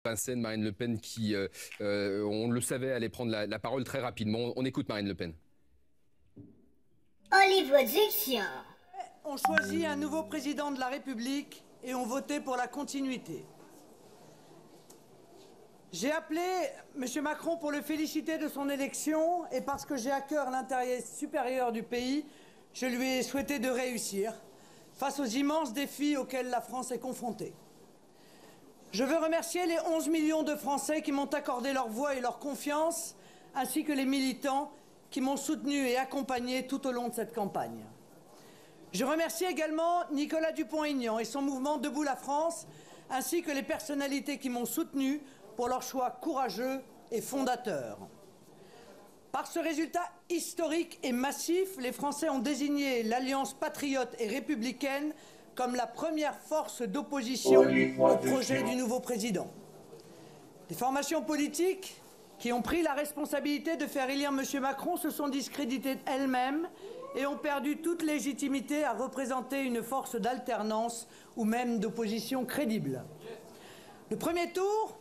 Pincène, Marine Le Pen qui, on le savait, allait prendre la parole très rapidement. On écoute Marine Le Pen. On choisit un nouveau président de la République et on votait pour la continuité. J'ai appelé M. Macron pour le féliciter de son élection et parce que j'ai à cœur l'intérêt supérieur du pays, je lui ai souhaité de réussir face aux immenses défis auxquels la France est confrontée. Je veux remercier les 11 millions de Français qui m'ont accordé leur voix et leur confiance, ainsi que les militants qui m'ont soutenu et accompagné tout au long de cette campagne. Je remercie également Nicolas Dupont-Aignan et son mouvement Debout la France, ainsi que les personnalités qui m'ont soutenu pour leur choix courageux et fondateur. Par ce résultat historique et massif, les Français ont désigné l'Alliance patriote et républicaine comme la première force d'opposition au projet du nouveau président. Les formations politiques qui ont pris la responsabilité de faire élire M. Macron se sont discréditées elles-mêmes et ont perdu toute légitimité à représenter une force d'alternance ou même d'opposition crédible. Le premier tour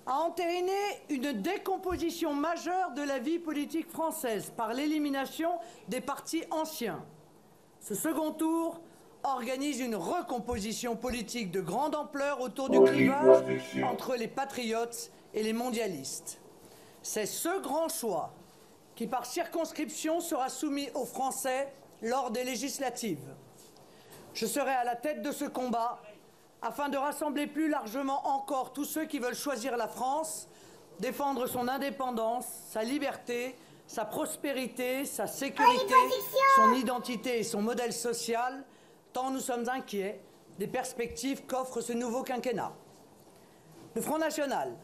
a entériné une décomposition majeure de la vie politique française par l'élimination des partis anciens. Ce second tour organise une recomposition politique de grande ampleur autour du clivage entre les patriotes et les mondialistes. C'est ce grand choix qui, par circonscription, sera soumis aux Français lors des législatives. Je serai à la tête de ce combat afin de rassembler plus largement encore tous ceux qui veulent choisir la France, défendre son indépendance, sa liberté, sa prospérité, sa sécurité, son identité et son modèle social, tant nous sommes inquiets des perspectives qu'offre ce nouveau quinquennat. Le Front National,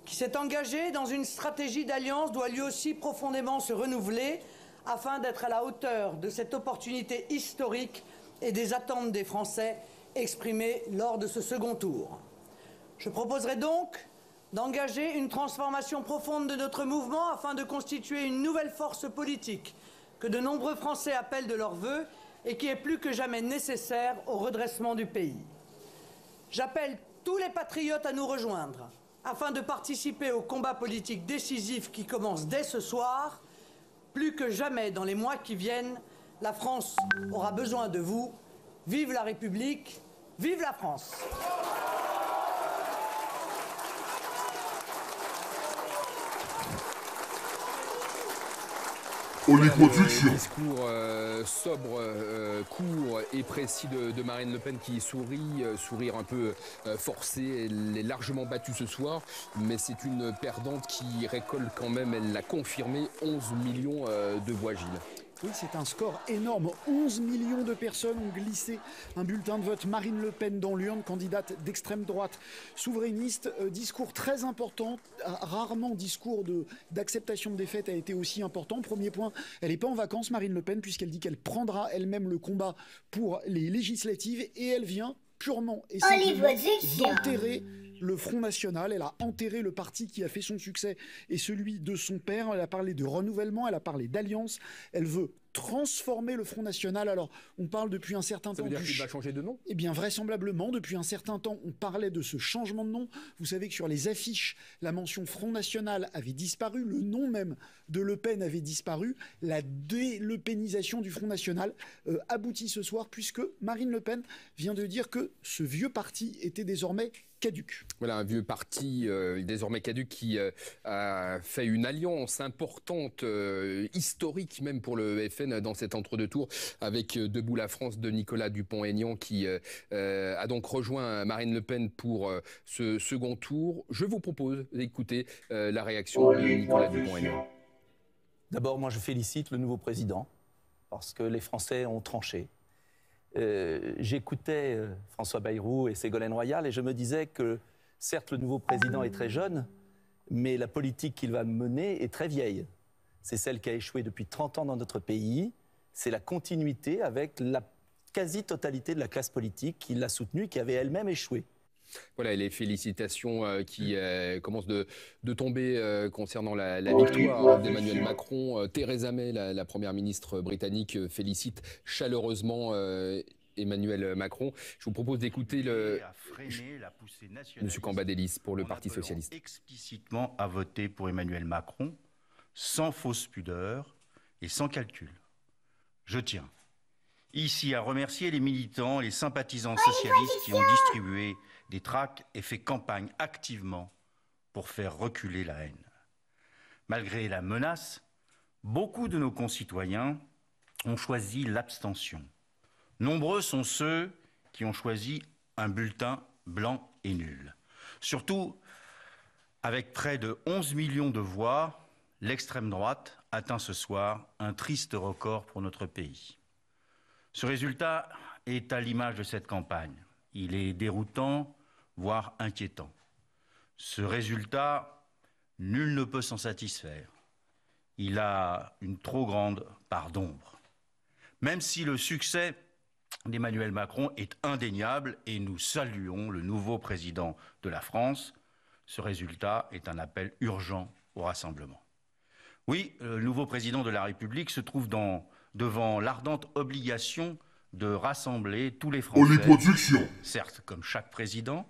qui s'est engagé dans une stratégie d'alliance, doit lui aussi profondément se renouveler afin d'être à la hauteur de cette opportunité historique et des attentes des Français exprimées lors de ce second tour. Je proposerai donc d'engager une transformation profonde de notre mouvement afin de constituer une nouvelle force politique que de nombreux Français appellent de leur vœu et qui est plus que jamais nécessaire au redressement du pays. J'appelle tous les patriotes à nous rejoindre afin de participer au combat politique décisif qui commence dès ce soir. Plus que jamais dans les mois qui viennent, la France aura besoin de vous. Vive la République, vive la France! Discours sobre, court et précis de Marine Le Pen qui sourit, sourire un peu forcé. Elle est largement battue ce soir, mais c'est une perdante qui récolte quand même, elle l'a confirmé, 11 millions de voix, Gilles. Oui, c'est un score énorme. 11 millions de personnes ont glissé un bulletin de vote Marine Le Pen dans l'urne, candidate d'extrême droite souverainiste. Discours très important. Rarement discours d'acceptation de défaite a été aussi important. Premier point, elle n'est pas en vacances, Marine Le Pen, puisqu'elle dit qu'elle prendra elle-même le combat pour les législatives et elle vient purement et simplement d'enterrer le Front National. Elle a enterré le parti qui a fait son succès et celui de son père. Elle a parlé de renouvellement, elle a parlé d'alliance. Elle veut transformer le Front National. Alors, on parle depuis un certain temps... Ça veut dire qu'il va changer de nom ? Eh bien, vraisemblablement, depuis un certain temps, on parlait de ce changement de nom. Vous savez que sur les affiches, la mention Front National avait disparu, le nom même de Le Pen avait disparu. La délepénisation du Front National aboutit ce soir, puisque Marine Le Pen vient de dire que ce vieux parti était désormais caduc. Voilà, un vieux parti désormais caduc qui a fait une alliance importante, historique même pour le FN dans cet entre-deux-tours avec Debout la France de Nicolas Dupont-Aignan qui a donc rejoint Marine Le Pen pour ce second tour. Je vous propose d'écouter la réaction de Nicolas Dupont-Aignan. D'abord, moi je félicite le nouveau président parce que les Français ont tranché. J'écoutais François Bayrou et Ségolène Royal et je me disais que certes le nouveau président est très jeune, mais la politique qu'il va mener est très vieille. C'est celle qui a échoué depuis 30 ans dans notre pays, c'est la continuité avec la quasi-totalité de la classe politique qui l'a soutenue, qui avait elle-même échoué. Voilà, et les félicitations qui commencent de tomber concernant la victoire d'Emmanuel Macron. Theresa May, la première ministre britannique, félicite chaleureusement Emmanuel Macron. Je vous propose d'écouter Monsieur Cambadélis pour le Parti socialiste. Explicitement à voter pour Emmanuel Macron, sans fausse pudeur et sans calcul. Je tiens ici à remercier les militants et les sympathisants socialistes qui ont distribué des tracts et fait campagne activement pour faire reculer la haine. Malgré la menace, beaucoup de nos concitoyens ont choisi l'abstention. Nombreux sont ceux qui ont choisi un bulletin blanc et nul. Surtout, avec près de 11 millions de voix, l'extrême droite atteint ce soir un triste record pour notre pays. Ce résultat est à l'image de cette campagne. Il est déroutant, voire inquiétant. Ce résultat, nul ne peut s'en satisfaire. Il a une trop grande part d'ombre. Même si le succès d'Emmanuel Macron est indéniable et nous saluons le nouveau président de la France, ce résultat est un appel urgent au rassemblement. Oui, le nouveau président de la République se trouve devant l'ardente obligation de rassembler tous les Français, certes comme chaque président,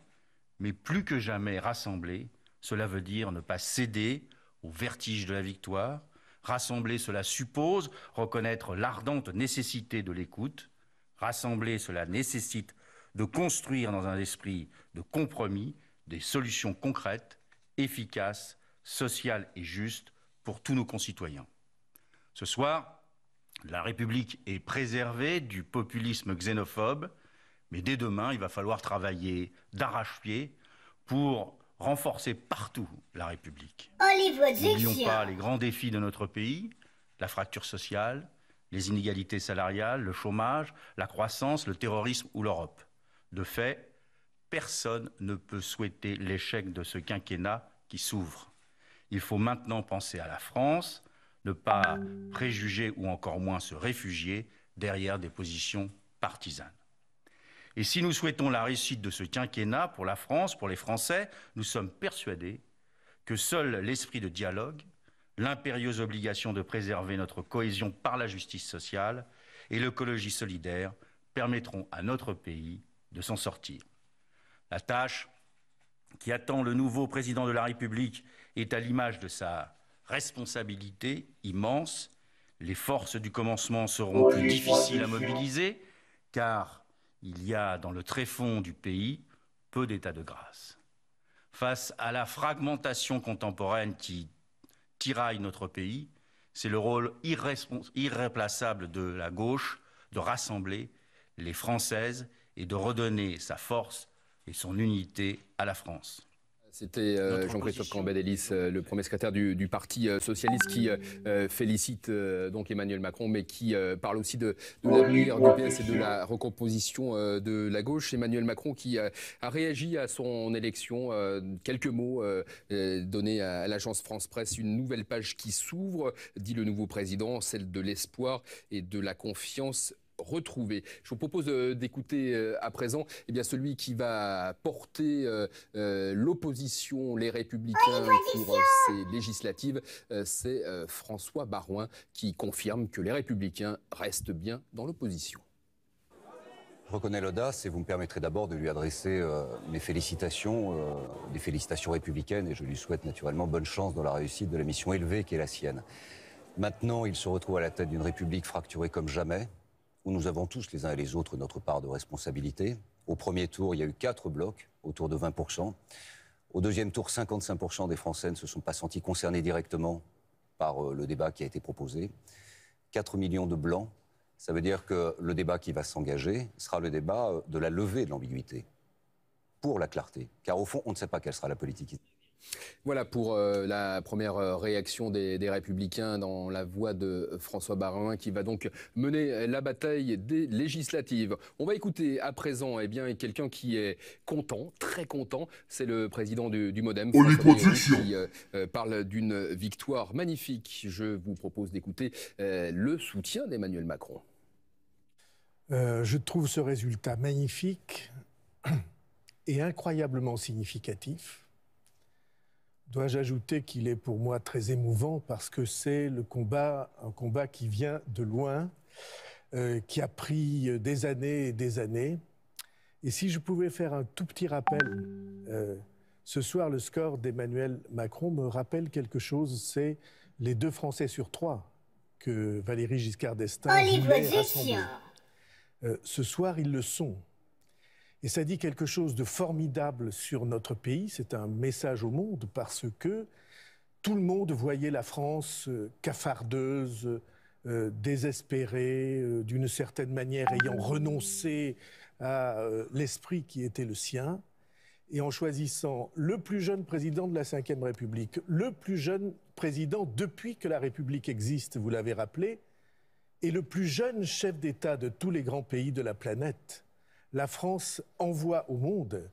mais plus que jamais rassembler, cela veut dire ne pas céder au vertige de la victoire. Rassembler, cela suppose reconnaître l'ardente nécessité de l'écoute. Rassembler, cela nécessite de construire dans un esprit de compromis des solutions concrètes, efficaces, sociales et justes pour tous nos concitoyens. Ce soir, la République est préservée du populisme xénophobe, mais dès demain, il va falloir travailler d'arrache-pied pour renforcer partout la République. N'oublions pas les grands défis de notre pays, la fracture sociale, les inégalités salariales, le chômage, la croissance, le terrorisme ou l'Europe. De fait, personne ne peut souhaiter l'échec de ce quinquennat qui s'ouvre. Il faut maintenant penser à la France, ne pas préjuger ou encore moins se réfugier derrière des positions partisanes. Et si nous souhaitons la réussite de ce quinquennat pour la France, pour les Français, nous sommes persuadés que seul l'esprit de dialogue, l'impérieuse obligation de préserver notre cohésion par la justice sociale et l'écologie solidaire permettront à notre pays de s'en sortir. La tâche qui attend le nouveau président de la République est à l'image de sa responsabilité immense. Les forces du commencement seront plus difficiles à mobiliser, car il y a dans le tréfonds du pays peu d'état de grâce. Face à la fragmentation contemporaine qui tiraille notre pays, c'est le rôle irréplaçable de la gauche de rassembler les Françaises et de redonner sa force et son unité à la France. C'était Jean-Christophe Cambadélis, le premier secrétaire du Parti socialiste, qui félicite donc Emmanuel Macron, mais qui parle aussi de l'avenir du PS et de la recomposition de la gauche. Emmanuel Macron qui a réagi à son élection. Quelques mots donnés à l'agence France Presse. Une nouvelle page qui s'ouvre, dit le nouveau président, celle de l'espoir et de la confiance retrouvée. Je vous propose d'écouter à présent celui qui va porter l'opposition, les Républicains pour ces législatives. C'est François Baroin qui confirme que les Républicains restent bien dans l'opposition. Je reconnais l'audace et vous me permettrez d'abord de lui adresser mes félicitations, des félicitations républicaines, et je lui souhaite naturellement bonne chance dans la réussite de la mission élevée qui est la sienne. Maintenant, il se retrouve à la tête d'une République fracturée comme jamais, où nous avons tous les uns et les autres notre part de responsabilité. Au premier tour, il y a eu 4 blocs, autour de 20%. Au deuxième tour, 55% des Français ne se sont pas sentis concernés directement par le débat qui a été proposé. 4 millions de blancs, ça veut dire que le débat qui va s'engager sera le débat de la levée de l'ambiguïté, pour la clarté. Car au fond, on ne sait pas quelle sera la politique. Voilà pour la première réaction des Républicains dans la voix de François Baroin, qui va donc mener la bataille des législatives. On va écouter à présent quelqu'un qui est content, très content. C'est le président du MoDem, François Bayrou, qui parle d'une victoire magnifique. Je vous propose d'écouter le soutien d'Emmanuel Macron. Je trouve ce résultat magnifique et incroyablement significatif. Dois-je ajouter qu'il est pour moi très émouvant parce que c'est un combat qui vient de loin, qui a pris des années et des années. Et si je pouvais faire un tout petit rappel, ce soir, le score d'Emmanuel Macron me rappelle quelque chose, c'est les 2 Français sur 3 que Valéry Giscard d'Estaing voulait rassembler. Ce soir, ils le sont. Et ça dit quelque chose de formidable sur notre pays. C'est un message au monde parce que tout le monde voyait la France cafardeuse, désespérée, d'une certaine manière ayant renoncé à l'esprit qui était le sien. Et en choisissant le plus jeune président de la Ve République, le plus jeune président depuis que la République existe, vous l'avez rappelé, et le plus jeune chef d'État de tous les grands pays de la planète, la France envoie au monde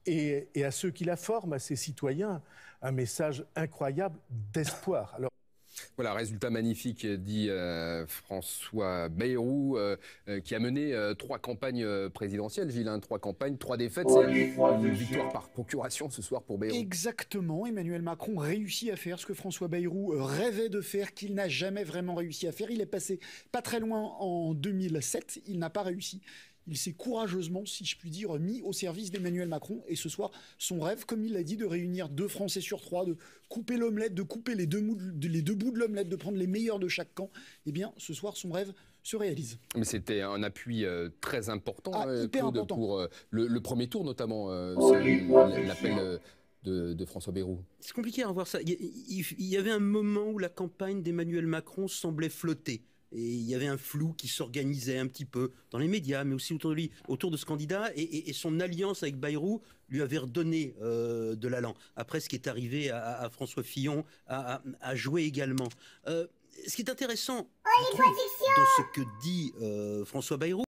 et à ceux qui la forment, à ses citoyens, un message incroyable d'espoir. Alors, voilà, résultat magnifique, dit François Bayrou, qui a mené 3 campagnes présidentielles, Gilles, 3 campagnes, 3 défaites. C'est une victoire par procuration ce soir pour Bayrou. Exactement, Emmanuel Macron réussit à faire ce que François Bayrou rêvait de faire, qu'il n'a jamais vraiment réussi à faire. Il est passé pas très loin en 2007, il n'a pas réussi. Il s'est courageusement, si je puis dire, mis au service d'Emmanuel Macron. Et ce soir, son rêve, comme il l'a dit, de réunir 2 Français sur 3, de couper l'omelette, de couper les deux bouts de l'omelette, de prendre les meilleurs de chaque camp, eh bien, ce soir, son rêve se réalise. Mais c'était un appui très important, hyper Claude, important. pour le premier tour, notamment, l'appel de François Bayrou. C'est compliqué à voir ça. Il y avait un moment où la campagne d'Emmanuel Macron semblait flotter. Et il y avait un flou qui s'organisait un petit peu dans les médias, mais aussi autour de lui, autour de ce candidat. Et son alliance avec Bayrou lui avait redonné de l'allant. Après, ce qui est arrivé à François Fillon a joué également. Ce qui est intéressant, je trouve, dans ce que dit François Bayrou,